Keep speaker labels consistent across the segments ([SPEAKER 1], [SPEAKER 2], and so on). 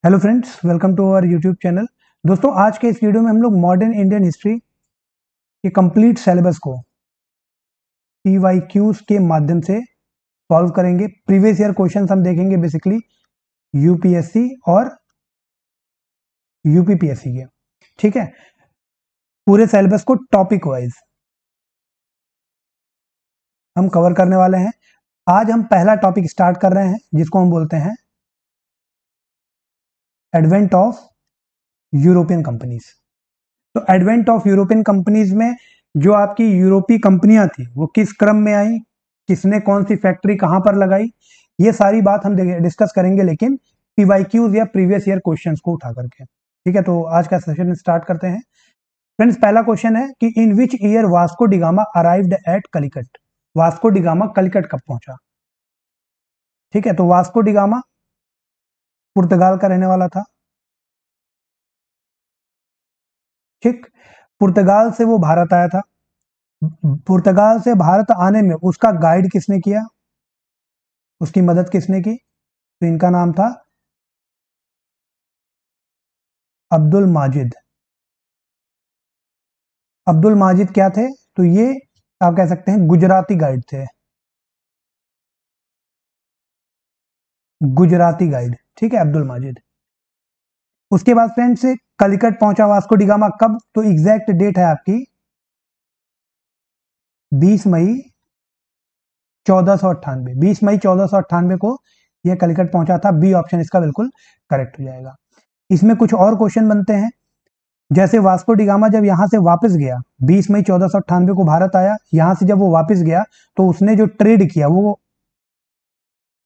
[SPEAKER 1] Hello friends, welcome to our YouTube channel. दोस्तों, आज के इस वीडियो में हम लोग मॉडर्न इंडियन हिस्ट्री के कंप्लीट सिलेबस को PYQs के माध्यम से सॉल्व करेंगे। प्रीवियस ईयर क्वेश्चंस हम देखेंगे बेसिकली यूपीएससी और यूपीपीएससी के। ठीक है, पूरे सिलेबस को टॉपिक वाइज हम कवर करने वाले हैं। आज हम पहला टॉपिक स्टार्ट कर रहे हैं जिसको हम बोलते हैं एडवेंट ऑफ यूरोपियन कंपनीज। तो एडवेंट ऑफ यूरोपियन कंपनीज में जो आपकी यूरोपीय कंपनियां थी वो किस क्रम में आई, किसने कौन सी फैक्ट्री कहां पर लगाई, ये सारी बात हम डिस्कस करेंगे, लेकिन पीवाईक्यूज या प्रीवियस ईयर क्वेश्चंस को उठा करके। ठीक है, तो आज का सेशन स्टार्ट करते हैं। फ्रेंड्स, पहला क्वेश्चन है कि in which year Vasco da Gama arrived at Calicut. Vasco da Gama Calicut कब पहुंचा? ठीक है, तो वास्को डिगामा पुर्तगाल का रहने वाला था। ठीक, पुर्तगाल से वो भारत आया था। पुर्तगाल से भारत आने में उसका गाइड किसने किया, उसकी मदद किसने की? तो इनका नाम था अब्दुल माजिद। अब्दुल माजिद क्या थे? तो ये आप कह सकते हैं गुजराती गाइड थे, गुजराती गाइड। ठीक है, अब्दुल माजिद। उसके बाद फ्रेंड्स कलिकट पहुंचा वास्को डिगामा कब? तो एग्जैक्ट डेट है आपकी 20 मई 1498। 20 मई 1498 को यह कलिकट पहुंचा था। बी ऑप्शन इसका बिल्कुल करेक्ट हो जाएगा। इसमें कुछ और क्वेश्चन बनते हैं, जैसे वास्को डिगामा जब यहां से वापस गया, 20 मई 1498 को भारत आया, यहां से जब वो वापस गया तो उसने जो ट्रेड किया वो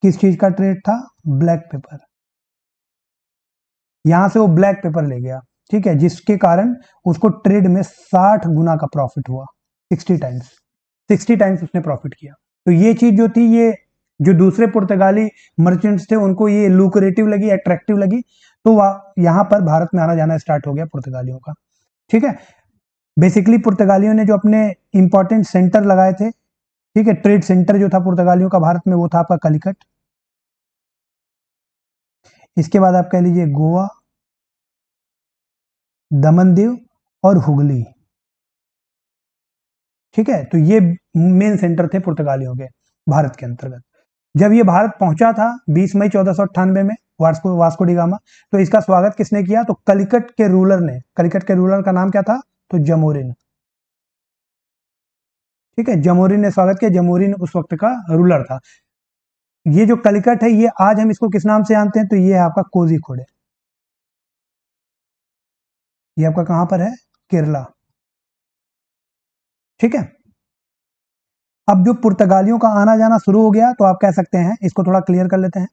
[SPEAKER 1] किस चीज का ट्रेड था? Black pepper. यहां से वो ब्लैक पेपर ले गया। ठीक है, जिसके कारण उसको ट्रेड में 60 गुना का प्रॉफिट हुआ। 60 टाइम्स उसने प्रॉफिट किया। तो ये चीज जो थी, ये जो दूसरे पुर्तगाली मर्चेंट्स थे उनको ये लुक्रेटिव लगी, अट्रैक्टिव लगी, तो यहां पर भारत में आना जाना स्टार्ट हो गया पुर्तगालियों का। ठीक है, बेसिकली पुर्तगालियों ने जो अपने इंपॉर्टेंट सेंटर लगाए थे, ठीक है, ट्रेड सेंटर जो था पुर्तगालियों का भारत में, वो था आपका कलिकट। इसके बाद आप कह लीजिए गोवा, दमन दीव और हुगली। ठीक है, तो ये मेन सेंटर थे पुर्तगालियों के भारत के अंतर्गत। जब ये भारत पहुंचा था 20 मई 1498 में वास्को डिगामा, तो इसका स्वागत किसने किया? तो कलिकट के रूलर ने। कलिकट के रूलर का नाम क्या था? तो जमोरिन। ठीक है, जमोरिन ने स्वागत किया। जमोरिन उस वक्त का रूलर था। ये जो कलिकट है, ये आज हम इसको किस नाम से जानते हैं? तो ये है आपका कोझिकोड। ये आपका कहां पर है? केरला। ठीक है, अब जो पुर्तगालियों का आना जाना शुरू हो गया, तो आप कह सकते हैं, इसको थोड़ा क्लियर कर लेते हैं।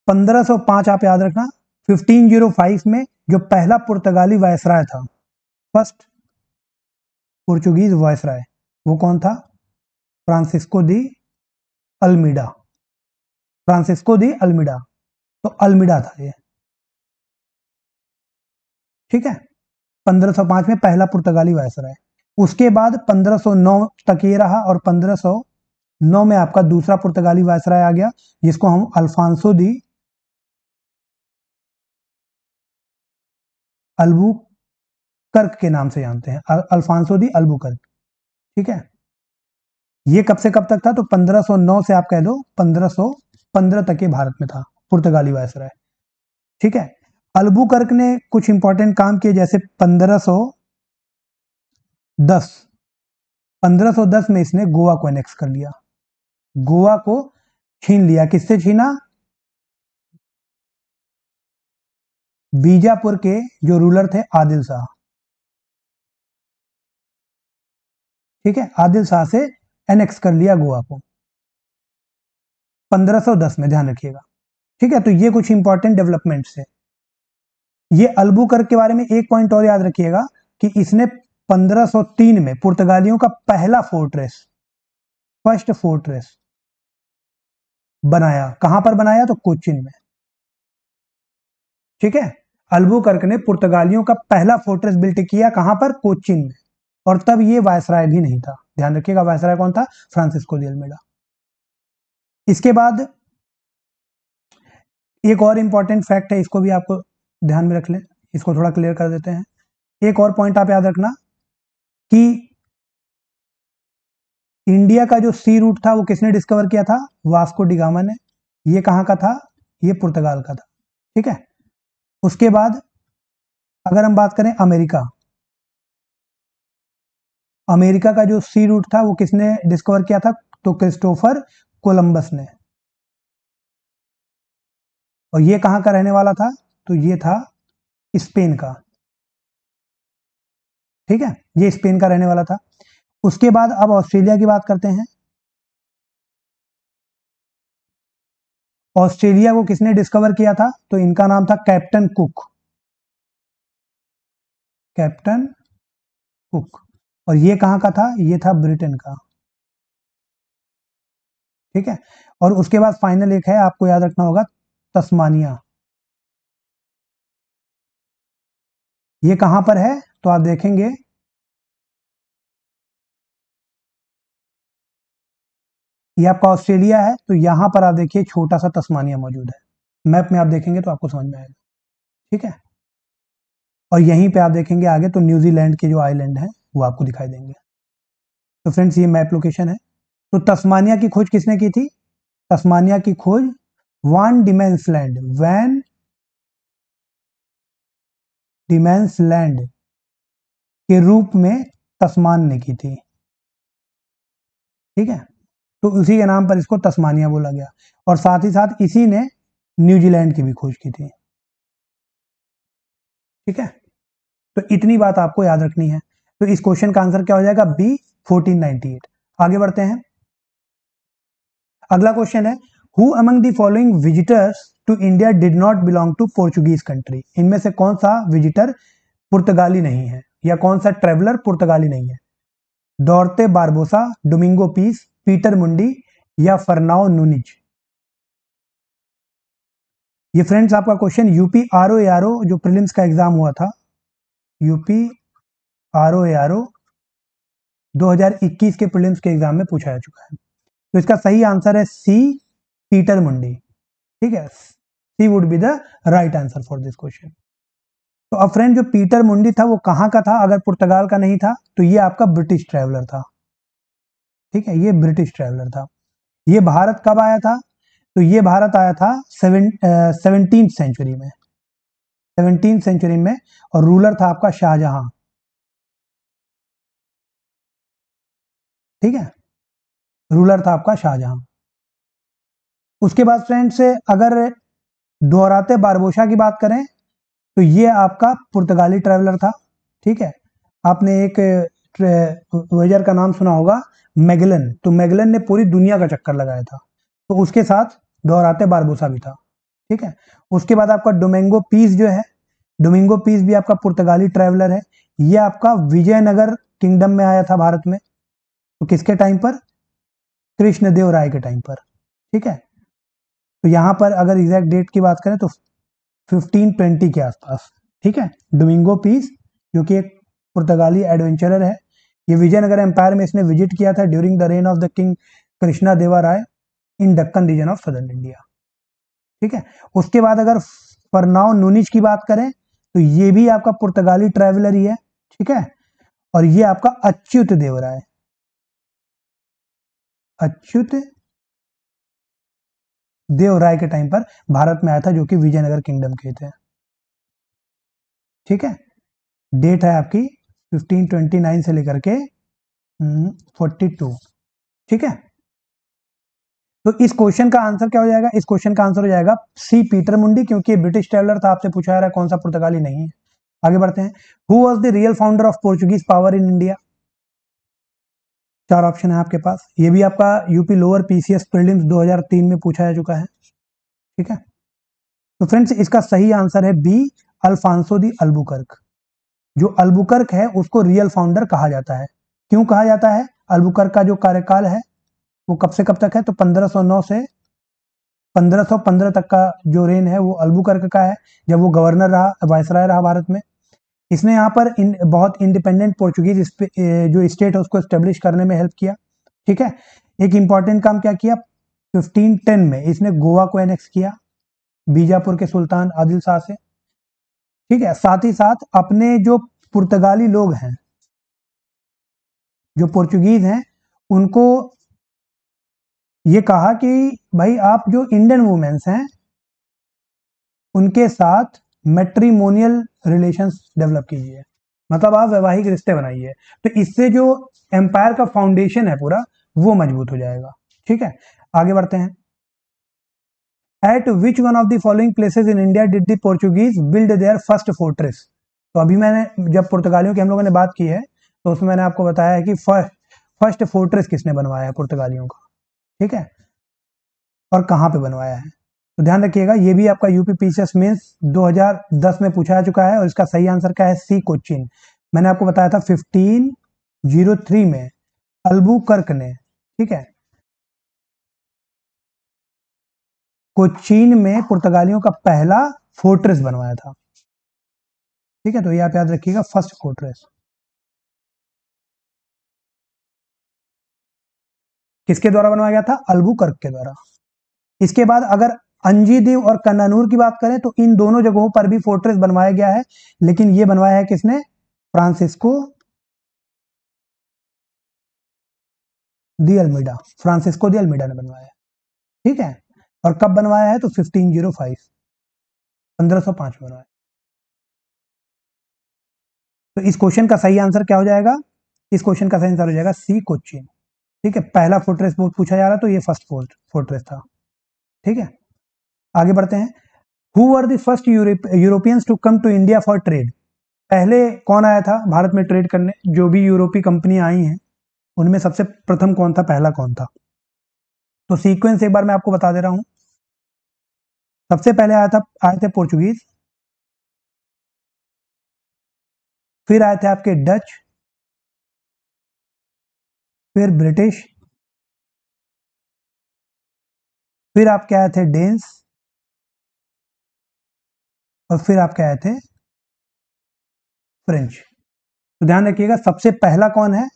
[SPEAKER 1] 1505 आप याद रखना, 1505 में जो पहला पुर्तगाली वायसराय था, फर्स्ट पोर्चुगीज वायसराय, वो कौन था? Francisco de Almeida. Francisco de Almeida, तो अल्मीडा था ये। ठीक है, 1505 में पहला पुर्तगाली वायसराय। उसके बाद 1509 तक ये रहा, और 1509 में आपका दूसरा पुर्तगाली वायसराय आ गया, जिसको हम अल्फांसो दी अल्बुकर्क के नाम से जानते हैं। Alfonso de Albuquerque. ठीक है, ये कब से कब तक था? तो 1509 से आप कह दो 1515 तक ये भारत में था, पुर्तगाली वायसराय। ठीक है, अल्बुकर्क ने कुछ इंपॉर्टेंट काम किए, जैसे 1510 में इसने गोवा को एनेक्स कर लिया। गोवा को छीन लिया। किससे छीना? बीजापुर के जो रूलर थे आदिल शाह। ठीक है, आदिल शाह से एनेक्स कर लिया गोवा को 1510 में, ध्यान रखिएगा। ठीक है, तो ये कुछ इंपॉर्टेंट डेवलपमेंट्स है। ये अल्बुकर्क के बारे में एक पॉइंट और याद रखिएगा कि इसने 1503 में पुर्तगालियों का पहला फोर्ट्रेस, फर्स्ट फोर्ट्रेस बनाया। कहां पर बनाया? तो कोचिन में। ठीक है, अल्बुकर्क ने पुर्तगालियों का पहला फोर्ट्रेस बिल्ट किया, कहां पर? कोचिन में। और तब ये वायसराय भी नहीं था, ध्यान रखिएगा। वायसराय कौन था? Francisco de Almeida. इसके बाद एक और इंपॉर्टेंट फैक्ट है, इसको भी आपको ध्यान में रख लें, इसको थोड़ा क्लियर कर देते हैं। एक और पॉइंट आप याद रखना कि इंडिया का जो सी रूट था वो किसने डिस्कवर किया था? वास्को डी गामा ने। ये कहाँ का था? ये पुर्तगाल का था। ठीक है। उसके बाद अगर हम बात करें अमेरिका, अमेरिका का जो सी रूट था वो किसने डिस्कवर किया था? तो क्रिस्टोफर कोलंबस ने। और ये कहाँ का रहने वाला था? तो ये था स्पेन का। ठीक है, ये स्पेन का रहने वाला था। उसके बाद अब ऑस्ट्रेलिया की बात करते हैं। ऑस्ट्रेलिया को किसने डिस्कवर किया था? तो इनका नाम था कैप्टन कुक। Captain cook. और ये कहाँ का था? ये था ब्रिटेन का। ठीक है। और उसके बाद फाइनल एक है, आपको याद रखना होगा, तस्मानिया। ये कहां पर है? तो आप देखेंगे ये आपका ऑस्ट्रेलिया है, तो यहां पर आप देखिए छोटा सा तस्मानिया मौजूद है। मैप में आप देखेंगे तो आपको समझ में आएगा। ठीक है। और यहीं पे आप देखेंगे आगे तो न्यूजीलैंड के जो आइलैंड हैं वो आपको दिखाई देंगे। तो फ्रेंड्स ये मैप लोकेशन है। तो तस्मानिया की खोज किसने की थी? तस्मानिया की खोज वान डिमेंसलैंड, वैन डिमेंसलैंड के रूप में तस्मान ने की थी। ठीक है। तो उसी के नाम पर इसको तस्मानिया बोला गया। और साथ ही साथ इसी ने न्यूजीलैंड की भी खोज की थी। ठीक है। तो इतनी बात आपको याद रखनी है। तो इस क्वेश्चन का आंसर क्या हो जाएगा? बी 1498। आगे बढ़ते हैं। अगला क्वेश्चन है, who among the following visitors to India did not belong to Portuguese country? इनमें से कौन सा विजिटर पुर्तगाली नहीं है, या कौन सा ट्रेवलर पुर्तगाली नहीं है? डॉर्ते बारबोसा, डोमिंगो पीस, पीटर मुंडी या फर्नाओ नूनिज? ये फ्रेंड्स आपका क्वेश्चन यूपी आरओ एआरओ जो प्रीलिम्स का एग्जाम हुआ था, यूपी आरओ एआरओ 2021 के प्रीलिम्स के एग्जाम में पूछा जा चुका है। तो इसका सही आंसर है सी, पीटर मुंडी। ठीक है, C would be the right answer for this question. तो अब फ्रेंड जो पीटर मुंडी था वो कहाँ का था? अगर पुर्तगाल का नहीं था तो ये आपका ब्रिटिश ट्रैवलर था। ठीक है, ये ब्रिटिश ट्रैवलर था। ये भारत कब आया था? तो ये भारत आया था 17th सेंचुरी में, 17th सेंचुरी में। और रूलर था आपका शाहजहां। ठीक है, रूलर था आपका शाहजहां। उसके बाद फ्रेंड्स अगर दोहराते बारबोसा की बात करें तो ये आपका पुर्तगाली ट्रैवलर था। ठीक है, आपने एक वेजर का नाम सुना होगा, मैगलन। तो मैगलन ने पूरी दुनिया का चक्कर लगाया था, तो उसके साथ दोहराते बारबोसा भी था। ठीक है। उसके बाद आपका डोमिंगो पीस जो है, डोमिंगो पीस भी आपका पुर्तगाली ट्रैवलर है। ये आपका विजयनगर किंगडम में आया था भारत में। तो किसके टाइम पर? कृष्णदेव राय के टाइम पर। ठीक है। तो यहां पर अगर एग्जैक्ट डेट की बात करें तो 1520 के आसपास। ठीक है। डोमिंगो पीस जो कि एक पुर्तगाली एडवेंचरर है, ये विजयनगर एम्पायर में इसने विजिट किया था during the reign of the king Krishna Deva Raya in Deccan region of southern India. ठीक है। उसके बाद अगर फरनाओ नूनिज की बात करें तो ये भी आपका पुर्तगाली ट्रैवलर ही है। ठीक है। और ये आपका अच्युत देवराय, अच्युत देवराय के टाइम पर भारत में आया था, जो कि विजयनगर किंगडम के थे। ठीक है। डेट है आपकी 1529 से लेकर के 42। ठीक है। तो इस क्वेश्चन का आंसर क्या हो जाएगा? इस क्वेश्चन का आंसर हो जाएगा सी, पीटर मुंडी, क्योंकि ब्रिटिश ट्रैवलर था। आपसे पूछा जा रहा है कौन सा पुर्तगाली नहीं है। आगे बढ़ते हैं। Who was the real founder of Portuguese power in India? चार ऑप्शन है आपके पास। ये भी आपका यूपी लोअर पीसीएस प्रीलिम्स 2003 में पूछा जा चुका है। ठीक है। तो फ्रेंड्स इसका सही आंसर है बी, अल्फांसो दी अल्बुकर्क। जो अल्बुकर्क है उसको रियल फाउंडर कहा जाता है। क्यों कहा जाता है? अल्बुकर्क का जो कार्यकाल है वो कब से कब तक है? तो 1509 से 1515 तक का जो रेन है वो अल्बुकर्क का है, जब वो गवर्नर रहा, वायसराय रहा भारत में। इसने यहाँ पर बहुत इंडिपेंडेंट पोर्चुगीज जो स्टेट है उसको स्टेब्लिश करने में हेल्प किया। ठीक है। एक इंपॉर्टेंट काम क्या किया? 1510 में इसने गोवा को एनेक्स किया। बीजापुर के सुल्तान आदिल शाह से। ठीक है, साथ ही साथ अपने जो पुर्तगाली लोग हैं, जो पोर्चुगीज हैं, उनको ये कहा कि भाई आप जो इंडियन वुमेन्स हैं उनके साथ मैट्रिमोनियल रिलेशंस डेवलप कीजिए, मतलब आप वैवाहिक रिश्ते बनाइए, तो इससे जो एम्पायर का फाउंडेशन है पूरा वो मजबूत हो जाएगा। ठीक है, आगे बढ़ते हैं। Eight which one of the following places in India did the Portuguese build their first fortress. तो अभी मैंने जब पुर्तगालियों की हम लोगों ने बात की है तो उसमें मैंने आपको बताया है कि फर्स्ट फोर्ट्रेस किसने बनवाया है पुर्तगालियों का। ठीक है, और कहाँ पे बनवाया है, तो ध्यान रखिएगा ये भी आपका यूपी पीसीएस मेंस 2010 में पूछा जा चुका है और इसका सही आंसर क्या है, सी कोचीन। मैंने आपको बताया था 1503 में अल्बुकर्क ने, ठीक है, कोचीन में पुर्तगालियों का पहला फोर्ट्रेस बनवाया था। ठीक है, तो ये आप याद रखिएगा, फर्स्ट फोर्ट्रेस किसके द्वारा बनवाया गया था, अल्बुकर्क के द्वारा। इसके बाद अगर अंजीदीव और कन्नानूर की बात करें तो इन दोनों जगहों पर भी फोर्ट्रेस बनवाया गया है, लेकिन ये बनवाया है किसने, Francisco de Almeida, Francisco de Almeida ने बनवाया है। ठीक है, और कब बनवाया है, तो 1505 1505 में बनवाया। तो इस क्वेश्चन का सही आंसर क्या हो जाएगा, इस क्वेश्चन का सही आंसर हो जाएगा सी कोचीन। ठीक है, पहला फोर्ट्रेस पूछा जा रहा है तो ये फर्स्ट फोर्ट्रेस था। ठीक है, आगे बढ़ते हैं। Who were the first Europeans to come to India for trade. पहले कौन आया था भारत में ट्रेड करने, जो भी यूरोपीय कंपनी आई हैं उनमें सबसे प्रथम कौन था, पहला कौन था। तो सीक्वेंस एक बार मैं आपको बता दे रहा हूं। सबसे पहले आए थे पोर्चुगीज, फिर आए थे आपके डच, फिर ब्रिटिश, फिर आपके आए थे डेन्स, और फिर आपके आए थे फ्रेंच। तो ध्यान रखिएगा सबसे पहला कौन है,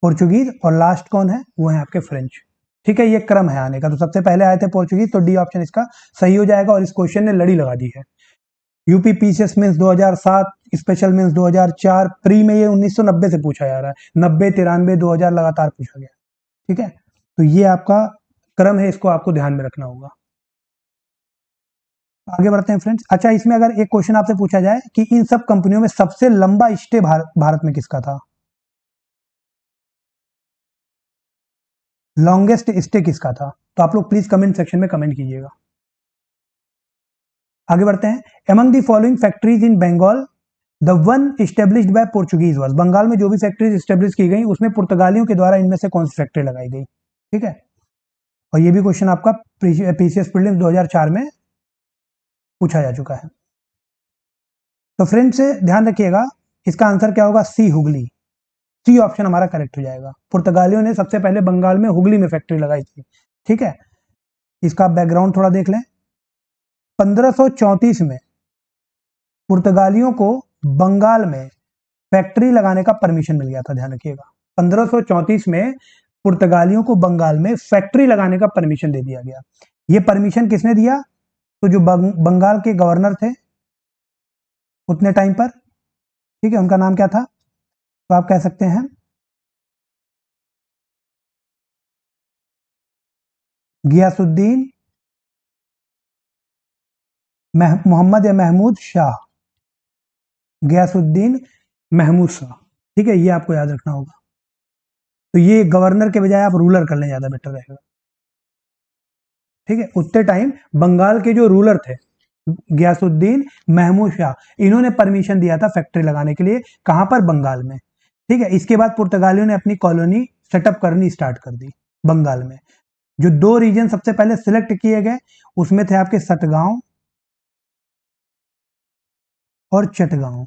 [SPEAKER 1] पोर्चुगीज, और लास्ट कौन है, वो है आपके फ्रेंच। ठीक है, ये क्रम है आने का, तो सबसे पहले आए थे पोर्चुगीज, तो डी ऑप्शन इसका सही हो जाएगा, और इस क्वेश्चन ने लड़ी लगा दी है। UP PCS mains 2007, special mains 2004, pre में ये 1990 से पूछा जा रहा है, 90, 93, 2000 लगातार पूछा गया। ठीक है, तो ये आपका क्रम है, इसको आपको ध्यान में रखना होगा। आगे बढ़ते हैं फ्रेंड्स। अच्छा, इसमें अगर एक क्वेश्चन आपसे पूछा जाए कि इन सब कंपनियों में सबसे लंबा स्टे भारत में किसका था, लॉन्गेस्ट स्टे किसका था, तो आप लोग प्लीज कमेंट सेक्शन में कमेंट कीजिएगा। आगे बढ़ते हैं। Among the following factories in Bengal the one established by Portuguese was. Bengal में जो भी फैक्ट्रीज एस्टेब्लिश की गई उसमें पुर्तगालियों के द्वारा इनमें से कौन सी फैक्ट्री लगाई गई। ठीक है, और ये भी क्वेश्चन आपका पीसीएस प्रीलिम्स 2004 में पूछा जा चुका है। तो फ्रेंड्स ध्यान रखिएगा, इसका आंसर क्या होगा, सी हुगली। सी ऑप्शन हमारा करेक्ट हो जाएगा। पुर्तगालियों ने सबसे पहले बंगाल में हुगली में फैक्ट्री लगाई थी। ठीक है, इसका बैकग्राउंड थोड़ा देख लें। 1534 में पुर्तगालियों को बंगाल में फैक्ट्री लगाने का परमिशन मिल गया था, ध्यान रखिएगा। 1534 में पुर्तगालियों को बंगाल में फैक्ट्री लगाने का परमिशन दे दिया गया। ये परमिशन किसने दिया, तो जो बंगाल के गवर्नर थे उतने टाइम पर, ठीक है, उनका नाम क्या था, तो आप कह सकते हैं गियासुद्दीन मोहम्मद या महमूद शाह, गियासुद्दीन महमूद शाह। ठीक है, ये आपको याद रखना होगा। तो ये गवर्नर के बजाय आप रूलर कर लें, ज्यादा बेटर रहेगा। ठीक है, उतने टाइम बंगाल के जो रूलर थे गियासुद्दीन महमूद शाह, इन्होंने परमिशन दिया था फैक्ट्री लगाने के लिए, कहां पर, बंगाल में। ठीक है, इसके बाद पुर्तगालियों ने अपनी कॉलोनी सेटअप करनी स्टार्ट कर दी बंगाल में। जो दो रीजन सबसे पहले सिलेक्ट किए गए उसमें थे आपके सटगांव और चटगांव।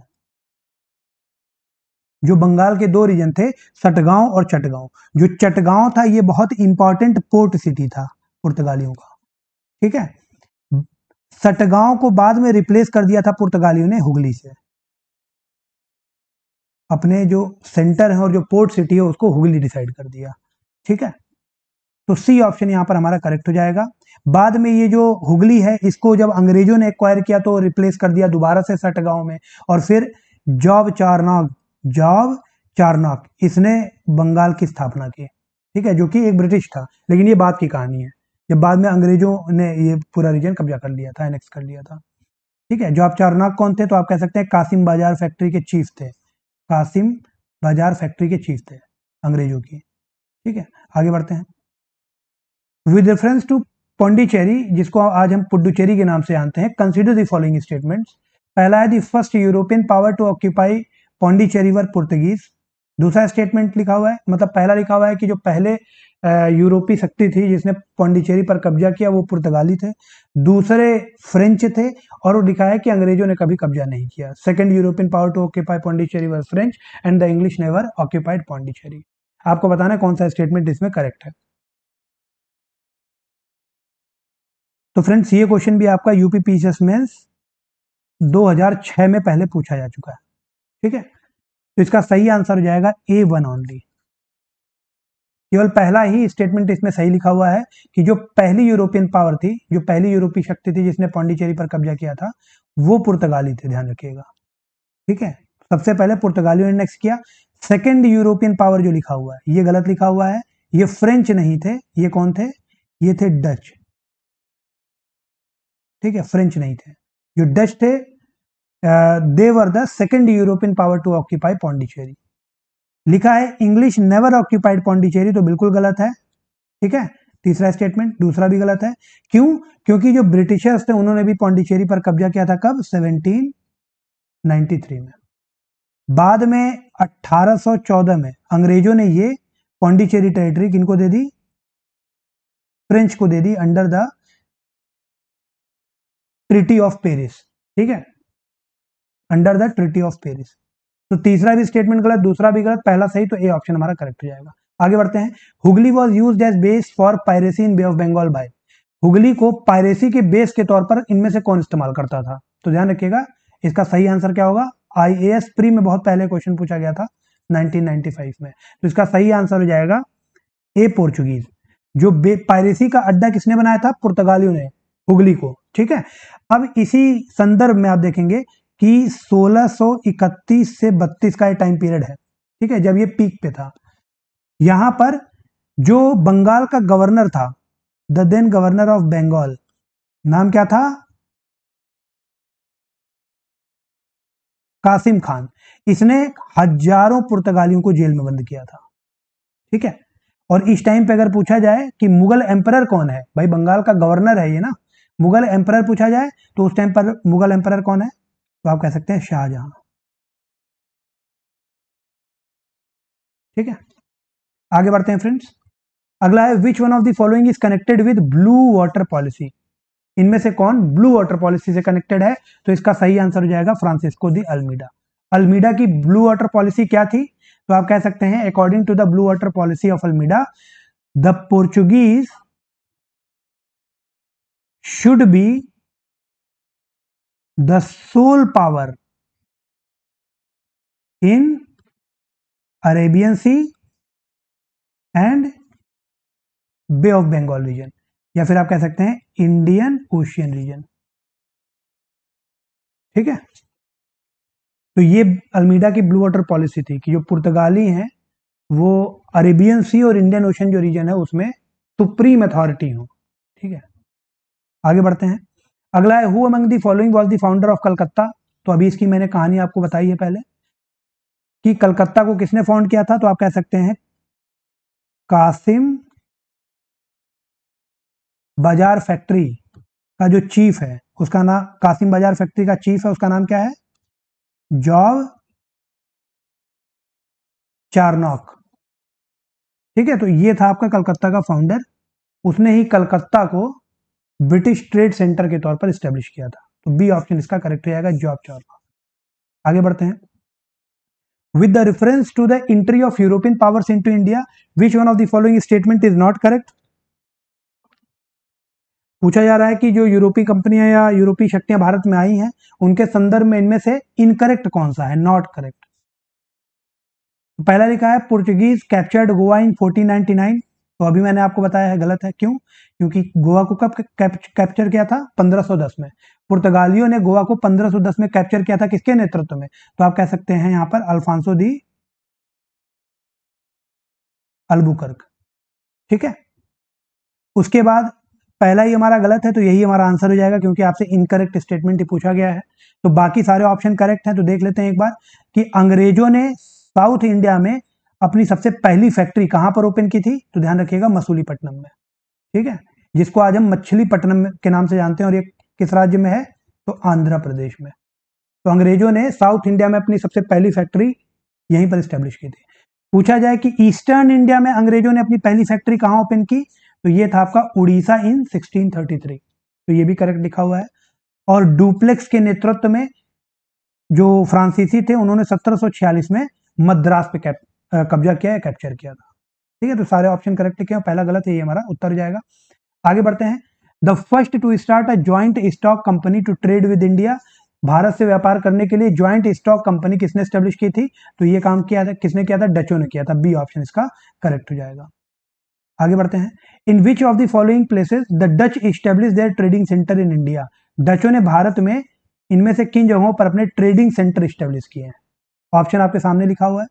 [SPEAKER 1] जो बंगाल के दो रीजन थे, सटगांव और चटगांव। जो चटगांव था ये बहुत इंपॉर्टेंट पोर्ट सिटी था पुर्तगालियों का। ठीक है, सटगांव को बाद में रिप्लेस कर दिया था पुर्तगालियों ने हुगली से। अपने जो सेंटर है और जो पोर्ट सिटी है उसको हुगली डिसाइड कर दिया। ठीक है, तो सी ऑप्शन यहां पर हमारा करेक्ट हो जाएगा। बाद में ये जो हुगली है इसको जब अंग्रेजों ने एक्वायर किया तो रिप्लेस कर दिया दोबारा से सटगांव में, और फिर जॉब चारनॉक इसने बंगाल की स्थापना की, ठीक है, जो कि एक ब्रिटिश था, लेकिन ये बात की कहानी है, जब बाद में अंग्रेजों ने ये पूरा रीजन कब्जा कर लिया था, एनेक्स कर लिया था। ठीक है, जॉब चारनॉक कौन थे? तो आप कह सकते हैं कासिम बाजार फैक्ट्री के चीफ थे, कासिम बाजार फैक्ट्री के चीफ थे अंग्रेजों की। ठीक है, आगे बढ़ते हैं। विद रेफरेंस टू पौंडीचेरी, जिसको आज हम पुडुचेरी के नाम से जानते हैं, कंसीडर द फॉलोइंग स्टेटमेंट्स। पहला है the first European power to occupy Pondicherry were पुर्तगीज। दूसरा स्टेटमेंट लिखा हुआ है, मतलब पहला लिखा हुआ है कि जो पहले यूरोपीय शक्ति थी जिसने पौंडीचेरी पर कब्जा किया वो पुर्तगाली थे, दूसरे फ्रेंच थे, और वो लिखा है कि अंग्रेजों ने कभी कब्जा नहीं किया। Second European power to occupy Pondicherry were French and the English never occupied Pondicherry. आपको बताना है कौन सा स्टेटमेंट इसमें करेक्ट है। तो फ्रेंड्स ये क्वेश्चन भी आपका यूपी पीसीएस मेंस 2006 में पहले पूछा जा चुका है। ठीक है, तो इसका सही आंसर हो जाएगा A1 ओनली। केवल पहला ही स्टेटमेंट इसमें सही लिखा हुआ है कि जो पहली यूरोपियन पावर थी, जो पहली यूरोपीय शक्ति थी जिसने पौंडीचेरी पर कब्जा किया था, वो पुर्तगाली थे, ध्यान रखिएगा। ठीक है, सबसे पहले पुर्तगालियों ने नेक्स्ट किया। सेकेंड यूरोपियन पावर जो लिखा हुआ है ये गलत लिखा हुआ है, ये फ्रेंच नहीं थे, ये कौन थे? ये थे डच। ठीक है, फ्रेंच नहीं थे, जो डच थे they were the second European power to occupy Pondicherry. लिखा है इंग्लिश नेवर ऑक्यूपाइड पौंडीचेरी, तो बिल्कुल गलत है। ठीक है, तीसरा स्टेटमेंट दूसरा भी गलत है। क्यों? क्योंकि जो ब्रिटिशर्स थे उन्होंने भी पौंडीचेरी पर कब्जा किया था, कब? 1793 में। बाद में 1814 में अंग्रेजों ने ये पौंडीचेरी टेरिटरी किनको दे दी? फ्रेंच को दे दी, under the treaty of Paris. ठीक है, under the treaty of Paris. तो तीसरा भी स्टेटमेंट गलत, दूसरा भी गलत, पहला सही, तो ए ऑप्शन हमारा करेक्ट हो जाएगा। आगे बढ़ते हैं। Hooghly was used as base for piracy in Bay of Bengal by. Hooghly को पायरेसी के बेस के तौर पर इनमें से कौन इस्तेमाल करता था? तो ध्यान रखिएगा, इसका सही आंसर क्या होगा? आईएएस प्री में बहुत पहले क्वेश्चन पूछा गया था 1995 में, तो इसका सही आंसर हो जाएगा ए पोर्चुगीज। जो पायरेसी का अड्डा किसने बनाया था? पुर्तगालियों ने, हुगली को। ठीक है, अब इसी संदर्भ में आप देखेंगे कि 1631 से 32 का ये टाइम पीरियड है। ठीक है, जब ये पीक पे था, यहां पर जो बंगाल का गवर्नर था, the then governor of Bengal, नाम क्या था? कासिम खान। इसने हजारों पुर्तगालियों को जेल में बंद किया था। ठीक है, और इस टाइम पे अगर पूछा जाए कि मुगल एम्परर कौन है, भाई बंगाल का गवर्नर है ये ना, मुगल एम्परर पूछा जाए तो उस टाइम पर मुगल एम्परर कौन है? तो आप कह सकते हैं शाहजहां। ठीक है, आगे बढ़ते हैं फ्रेंड्स। अगला है which one of the following is connected with blue water policy. इनमें से कौन ब्लू वाटर पॉलिसी से कनेक्टेड है? तो इसका सही आंसर हो जाएगा फ्रांसिस्को दी अल्मीडा। अल्मीडा की ब्लू वाटर पॉलिसी क्या थी? तो आप कह सकते हैं according to the blue water policy of Almeida, the Portuguese should be the sole power in Arabian Sea and Bay of Bengal region, या फिर आप कह सकते हैं इंडियन ओशियन रीजन। ठीक है, तो ये अल्मीडा की ब्लू वाटर पॉलिसी थी कि जो पुर्तगाली हैं वो अरेबियन सी और इंडियन ओशन जो रीजन है उसमें सुप्रीम अथॉरिटी हो। ठीक है, आगे बढ़ते हैं। अगला है who among the following was the founder of Calcutta. तो अभी इसकी मैंने कहानी आपको बताई है पहले कि कलकत्ता को किसने फाउंड किया था, तो आप कह सकते हैं कासिम बाजार फैक्ट्री का जो चीफ है उसका नाम, कासिम बाजार फैक्ट्री का चीफ है उसका नाम क्या है? जॉब चारनॉक। ठीक है, तो ये था आपका कलकत्ता का फाउंडर, उसने ही कलकत्ता को ब्रिटिश ट्रेड सेंटर के तौर पर स्टैब्लिश किया था। तो बी ऑप्शन इसका करेक्ट हो जाएगा, जॉब चारनॉक। आगे बढ़ते हैं। With the reference to the entry of European powers into India, which one of the following statement is not correct. पूछा जा रहा है कि जो यूरोपीय कंपनियां या यूरोपीय शक्तियां भारत में आई हैं उनके संदर्भ में इनमें से इनकरेक्ट कौन सा है, नॉट करेक्ट। पहला लिखा है पोर्चुगीज कैप्चर्ड गोवा इन 1499, तो अभी मैंने आपको बताया है गलत है। क्यों? क्योंकि गोवा को कब कैप्चर किया था? 1510 में। पुर्तगालियों ने गोवा को 1510 में कैप्चर किया था, किसके नेतृत्व में? तो आप कह सकते हैं यहाँ पर अल्फांसो दी अल्बुकर्क। ठीक है, उसके बाद पहला ही हमारा गलत है, तो यही हमारा आंसर हो जाएगा, क्योंकि आपसे इनकरेक्ट स्टेटमेंट ही पूछा गया है। तो बाकी सारे ऑप्शन करेक्ट हैं। तो देख लेते हैं एक बार कि अंग्रेजों ने साउथ इंडिया में अपनी सबसे पहली फैक्ट्री कहां पर ओपन की थी? तो ध्यान रखिएगा, मसूलीपट्टनम में। ठीक है, जिसको आज हम मछलीपट्टनम के नाम से जानते हैं, और ये किस राज्य में है? तो आंध्र प्रदेश में। तो अंग्रेजों ने साउथ इंडिया में अपनी सबसे पहली फैक्ट्री यहीं पर स्टैब्लिश की थी। पूछा जाए कि ईस्टर्न इंडिया में अंग्रेजों ने अपनी पहली फैक्ट्री कहां ओपन की? तो ये था आपका उड़ीसा इन 1633। तो ये भी करेक्ट लिखा हुआ है। और डुप्लेक्स के नेतृत्व में जो फ्रांसीसी थे, उन्होंने 1746 में मद्रास पे कब्जा किया है, कैप्चर किया था। ठीक है, तो सारे ऑप्शन करेक्ट लिखे हैं, पहला गलत है, ये हमारा उत्तर हो जाएगा। आगे बढ़ते हैं। The first to start a joint stock company to trade with India. Bharat से व्यापार करने के लिए ज्वाइंट स्टॉक कंपनी किसने स्टेब्लिश की थी? तो ये काम किया था, किसने किया था? डचों ने किया था। बी ऑप्शन इसका करेक्ट हो जाएगा। आगे बढ़ते हैं। In which of the following places the Dutch establish their trading centre in India. डचों ने भारत में इनमें से किन जगहों पर अपने ट्रेडिंग सेंटर स्टेब्लिश किए हैं? ऑप्शन आपके सामने लिखा हुआ है।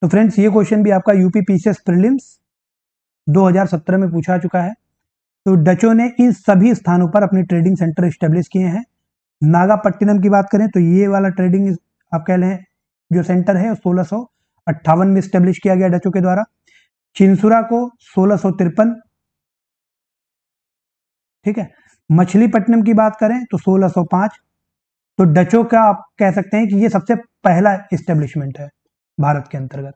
[SPEAKER 1] तो फ्रेंड्स, ये क्वेश्चन भी आपका यूपी पीसीएस प्रीलिम्स 2017 में पूछा चुका है। तो डचों ने इन सभी स्थानों पर अपने ट्रेडिंग सेंटर स्टेब्लिश किए हैं। नागापट्टिनम की बात करें तो ये वाला ट्रेडिंग आप कह लें जो सेंटर है 1658 में स्टेब्लिश किया गया डचों के द्वारा। चिंसुरा को 1653। ठीक है, मछलीपट्टनम की बात करें तो 1605। तो डचों का आप कह सकते हैं कि ये सबसे पहला इस्टेब्लिशमेंट है भारत के अंतर्गत।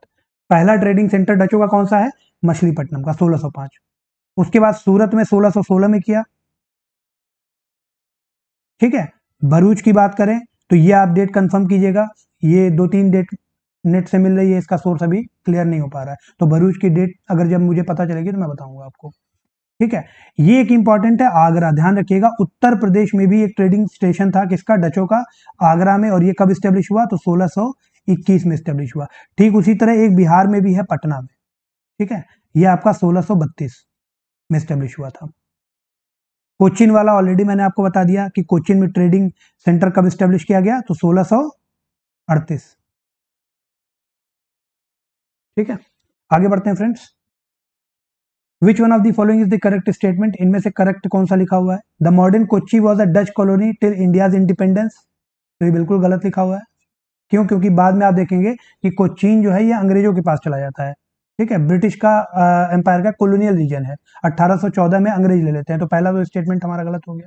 [SPEAKER 1] पहला ट्रेडिंग सेंटर डचों का कौन सा है? मछलीपट्टनम का 1605। उसके बाद सूरत में 1616 में किया। ठीक है, भरूच की बात करें तो ये आप डेट कंफर्म कीजिएगा, ये 2-3 डेट नेट से मिल रही है, इसका सोर्स अभी क्लियर नहीं हो पा रहा है। तो भरूच की डेट अगर जब मुझे पता चलेगी तो मैं बताऊंगा आपको। ठीक है, ये एक इंपॉर्टेंट है आगरा, ध्यान रखिएगा। उत्तर प्रदेश में भी एक ट्रेडिंग स्टेशन था, किसका? डचों का, आगरा में। और ये कब स्टेब्लिश हुआ? तो 1621 में स्टेब्लिश हुआ। ठीक उसी तरह एक बिहार में भी है, पटना में। ठीक है, ये आपका 1632 में स्टेब्लिश हुआ था। कोचिन वाला ऑलरेडी मैंने आपको बता दिया कि कोचिन में ट्रेडिंग सेंटर कब स्टेब्लिश किया गया? तो 1638। ठीक है, आगे बढ़ते हैं friends. Which one of the following is the correct statement? इनमें से करेक्ट कौन सा लिखा हुआ है? The modern Kochi was a Dutch colony till India's independence. तो ये बिल्कुल गलत लिखा हुआ है। क्यों? क्योंकि बाद में आप देखेंगे कि कोचीन जो है ये अंग्रेजों के पास चला जाता है। ठीक है, ब्रिटिश का एम्पायर का कॉलोनियल रीजन है। 1814 में अंग्रेज ले लेते हैं। तो पहला तो स्टेटमेंट हमारा गलत हो गया।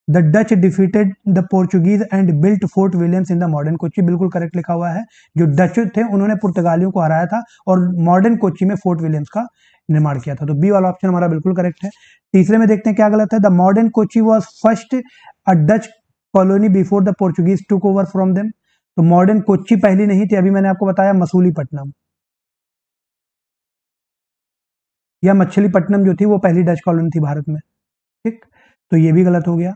[SPEAKER 1] The Dutch defeated the Portuguese and built fort Williams in the modern Kochi. बिल्कुल करेक्ट लिखा हुआ है। जो डच थे उन्होंने पुर्तगालियों को हराया था और मॉडर्न कोची में फोर्ट विलियम्स का निर्माण किया था। तो बी वाला ऑप्शन हमारा बिल्कुल करेक्ट है। तीसरे में देखते हैं क्या गलत है। The modern Kochi was first a Dutch colony before the Portuguese took over from them. तो मॉडर्न कोची पहली नहीं थी, अभी मैंने आपको बताया मसूलीपट्टनम या मछलीपट्टनम जो थी वो पहली डच कॉलोनी थी भारत में। ठीक, तो ये भी गलत हो गया।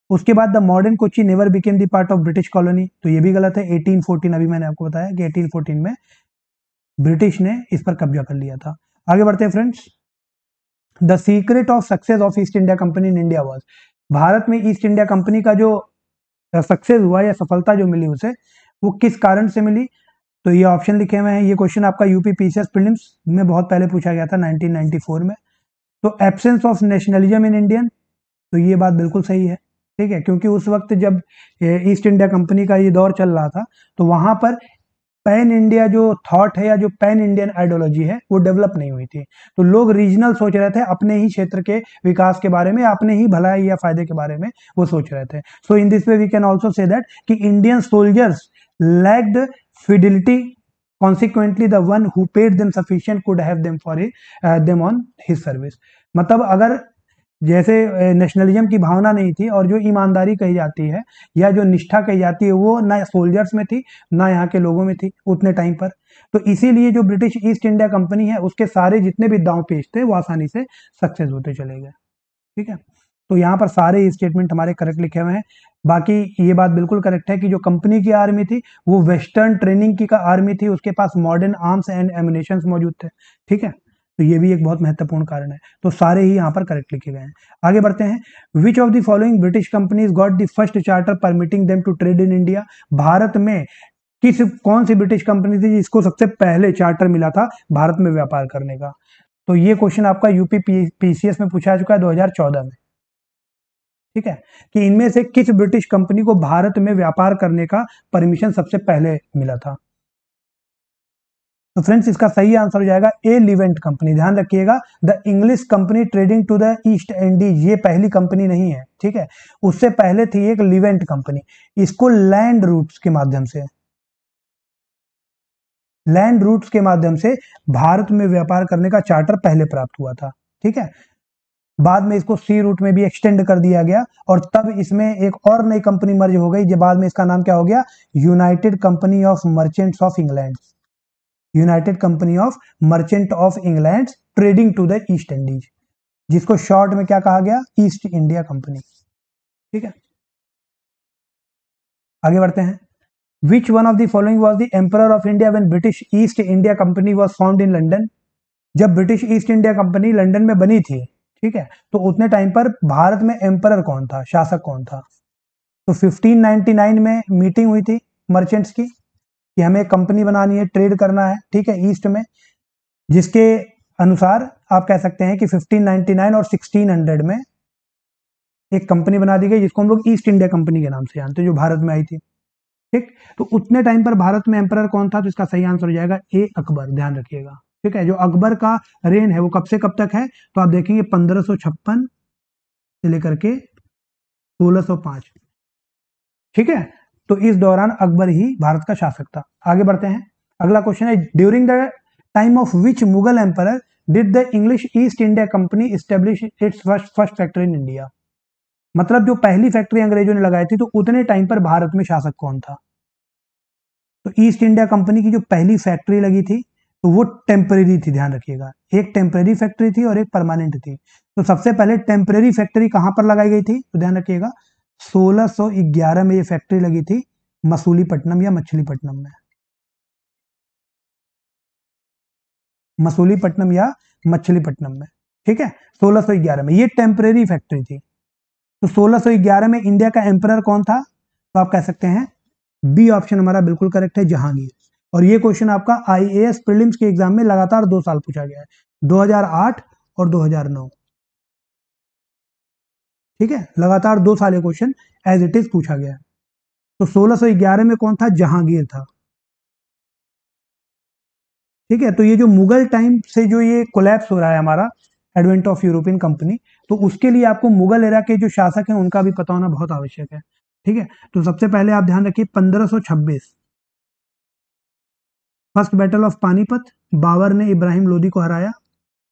[SPEAKER 1] उसके बाद the modern Kochi never became the part of British colony. तो ये भी गलत है। 1814, अभी मैंने आपको बताया कि 1814 में ब्रिटिश ने इस पर कब्जा कर लिया था। आगे बढ़ते हैं friends. The secret of success of east India company in India was. Bharat में ईस्ट इंडिया कंपनी का जो सक्सेस हुआ या सफलता जो मिली उसे, वो किस कारण से मिली? तो ये ऑप्शन लिखे हुए हैं। ये क्वेश्चन आपका यूपी पीसीएस प्रीलिम्स में बहुत पहले पूछा गया था 1994 में। तो absence of nationalism in Indian. तो ये बात बिल्कुल सही है। ठीक है, क्योंकि उस वक्त जब ईस्ट इंडिया कंपनी का ये दौर चल रहा था तो वहां पर पैन इंडिया जो थॉट है या जो पैन इंडियन आइडियोलॉजी है वो डेवलप नहीं हुई थी। तो लोग रीजनल सोच रहे थे, अपने ही क्षेत्र के विकास के बारे में, अपने ही भलाई या फायदे के बारे में वो सोच रहे थे। So in this way we can also say that कि Indian soldiers lacked fidelity, consequently the one who paid them sufficient could have them for them on his service। मतलब अगर जैसे नेशनलिज्म की भावना नहीं थी और जो ईमानदारी कही जाती है या जो निष्ठा कही जाती है वो ना सोल्जर्स में थी ना यहाँ के लोगों में थी उतने टाइम पर। तो इसीलिए जो ब्रिटिश ईस्ट इंडिया कंपनी है उसके सारे जितने भी दांव पेच थे वो आसानी से सक्सेस होते चले गए। ठीक है, तो यहाँ पर सारे स्टेटमेंट हमारे करेक्ट लिखे हुए हैं। बाकी ये बात बिल्कुल करेक्ट है कि जो कंपनी की आर्मी थी वो वेस्टर्न ट्रेनिंग की आर्मी थी, उसके पास मॉडर्न आर्म्स एंड एमिनेशन मौजूद थे। ठीक है, तो ये भी एक बहुत महत्वपूर्ण कारण है। तो सारे ही यहाँ पर करेक्ट लिखे गए हैं। आगे बढ़ते हैं। Which of the following British companies got the first charter permitting them to trade in India? Bharat में कौन सी ब्रिटिश कंपनी थी जिसको सबसे पहले चार्टर मिला था भारत में व्यापार करने का? तो ये क्वेश्चन आपका यूपी पीसीएस में पूछा चुका है 2014 में। ठीक है, कि इनमें से किस ब्रिटिश कंपनी को भारत में व्यापार करने का परमिशन सबसे पहले मिला था? तो फ्रेंड्स इसका सही आंसर हो जाएगा ए लिवेंट कंपनी। ध्यान रखिएगा, the English company trading to the East Indies ये पहली कंपनी नहीं है। ठीक है, उससे पहले थी एक लिवेंट कंपनी। इसको लैंड रूट्स के माध्यम से भारत में व्यापार करने का चार्टर पहले प्राप्त हुआ था। ठीक है, बाद में इसको सी रूट में भी एक्सटेंड कर दिया गया और तब इसमें एक और नई कंपनी मर्ज हो गई, जो बाद में इसका नाम क्या हो गया? United company of merchants of England. United company of merchant of England trading to the East Indies, जिसको शॉर्ट में क्या कहा गया? East India Company. ठीक है, आगे बढ़ते हैं। Which one of the following was the emperor of India when British East India Company was found in London? जब British East India Company London में बनी थी, ठीक है, तो उतने टाइम पर भारत में एम्परर कौन था, शासक कौन था? तो 1599 में मीटिंग हुई थी मर्चेंट्स की कि हमें कंपनी बनानी है, ट्रेड करना है, ठीक है, ईस्ट में, जिसके अनुसार आप कह सकते हैं कि 1599 और 1600 में एक कंपनी बना दी गई जिसको हम लोग ईस्ट इंडिया कंपनी के नाम से जानते हैं, जो भारत में आई थी। ठीक, तो उतने टाइम पर भारत में एम्परर कौन था? तो इसका सही आंसर हो जाएगा ए अकबर। ध्यान रखिएगा। ठीक है, जो अकबर का रेन है वो कब से कब तक है? तो आप देखेंगे 1556 से लेकर के 1605। ठीक है, तो इस दौरान अकबर ही भारत का शासक था। आगे बढ़ते हैं। अगला क्वेश्चन है, during the time of which Mughal emperor did the English east India company establish it's first factory in India? मतलब जो पहली फैक्ट्री अंग्रेजों ने लगाई थी, तो उतने टाइम पर भारत में शासक कौन था? तो ईस्ट इंडिया कंपनी की जो पहली फैक्ट्री लगी थी तो वो टेम्परेरी थी। ध्यान रखिएगा, एक टेम्परेरी फैक्ट्री थी और एक परमानेंट थी। तो सबसे पहले टेम्परेरी फैक्ट्री कहां पर लगाई गई थी? तो ध्यान रखिएगा, 1611 में ये फैक्ट्री लगी थी मसूलीपट्टनम या मछलीपट्टनम में। मसूलीपट्टनम या मछलीपट्टनम में। ठीक है, 1611 में ये टेम्परेरी फैक्ट्री थी। तो 1611 में इंडिया का एम्परर कौन था? तो आप कह सकते हैं बी ऑप्शन हमारा बिल्कुल करेक्ट है, जहांगीर। और ये क्वेश्चन आपका आईएएस प्रीलिम्स के एग्जाम में लगातार 2 साल पूछा गया है, 2008 और 2009। ठीक है, लगातार 2 साल ये क्वेश्चन एज इट इज पूछा गया है। तो 1611 में कौन था? जहांगीर था। ठीक है, तो ये जो मुगल टाइम से जो ये कोलैप्स हो रहा है हमारा एडवेंट ऑफ यूरोपियन कंपनी, तो उसके लिए आपको मुगल एरा के जो शासक हैं उनका भी पता होना बहुत आवश्यक है। ठीक है, तो सबसे पहले आप ध्यान रखिए 1526 first battle of Panipat, Babur ने इब्राहिम लोदी को हराया।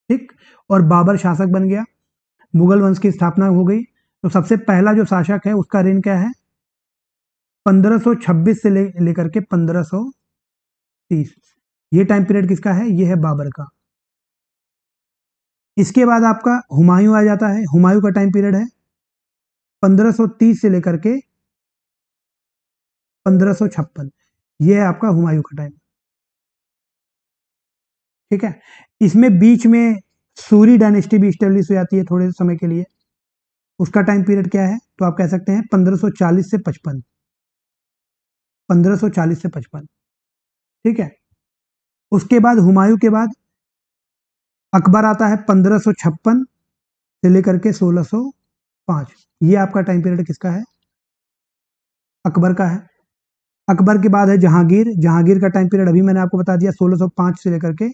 [SPEAKER 1] ठीक, और बाबर शासक बन गया, मुगल वंश की स्थापना हो गई। तो सबसे पहला जो शासक है उसका रेन क्या है? 1526 से लेकर के 1530। ये टाइम पीरियड किसका है? ये है बाबर का। इसके बाद आपका हुमायूं आ जाता है। हुमायूं का टाइम पीरियड है 1530 से लेकर के 1556। ये है आपका हुमायूं का टाइम। ठीक है, इसमें बीच में सूरी डायनेस्टी भी स्टेब्लिश हो जाती है थोड़े समय के लिए। उसका टाइम पीरियड क्या है? तो आप कह सकते हैं 1540 से 55। 1540 से 55। ठीक है, उसके बाद हुमायूं के बाद अकबर आता है 1556 से लेकर के 1605। ये आपका टाइम पीरियड किसका है? अकबर का है। अकबर के बाद है जहांगीर। जहांगीर का टाइम पीरियड अभी मैंने आपको बता दिया, 1605 से लेकर के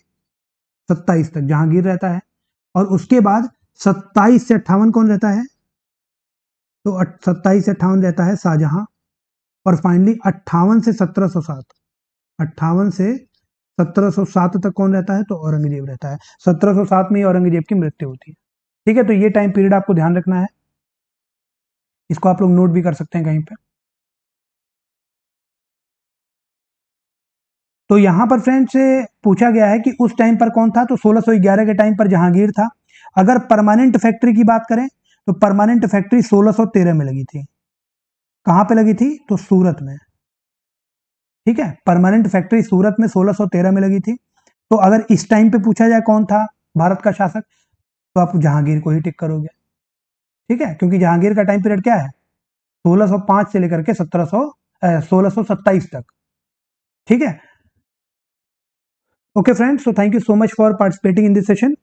[SPEAKER 1] 27 तक जहांगीर रहता है। और उसके बाद 27 से 58 कौन रहता है? तो 27 से 58 रहता है शाहजहां। और फाइनली 58 से 1707, 58 से 1707 तक कौन रहता है? तो औरंगजेब रहता है। 1707 में ही औरंगजेब की मृत्यु होती है। ठीक है, तो ये टाइम पीरियड आपको ध्यान रखना है, इसको आप लोग नोट भी कर सकते हैं कहीं पे। तो यहां पर फ्रेंड्स से पूछा गया है कि उस टाइम पर कौन था? तो 1611 के टाइम पर जहांगीर था। अगर परमानेंट फैक्ट्री की बात करें तो परमानेंट फैक्ट्री 1613 में लगी थी। कहां पे लगी थी? तो सूरत में। ठीक है, परमानेंट फैक्ट्री सूरत में 1613 में लगी थी। तो अगर इस टाइम पे पूछा जाए कौन था भारत का शासक, तो आप जहांगीर को ही टिक करोगे। ठीक है, क्योंकि जहांगीर का टाइम पीरियड क्या है? 1605 से लेकर के 1627 तक। ठीक है, okay friends, so thank you so much for participating in this session.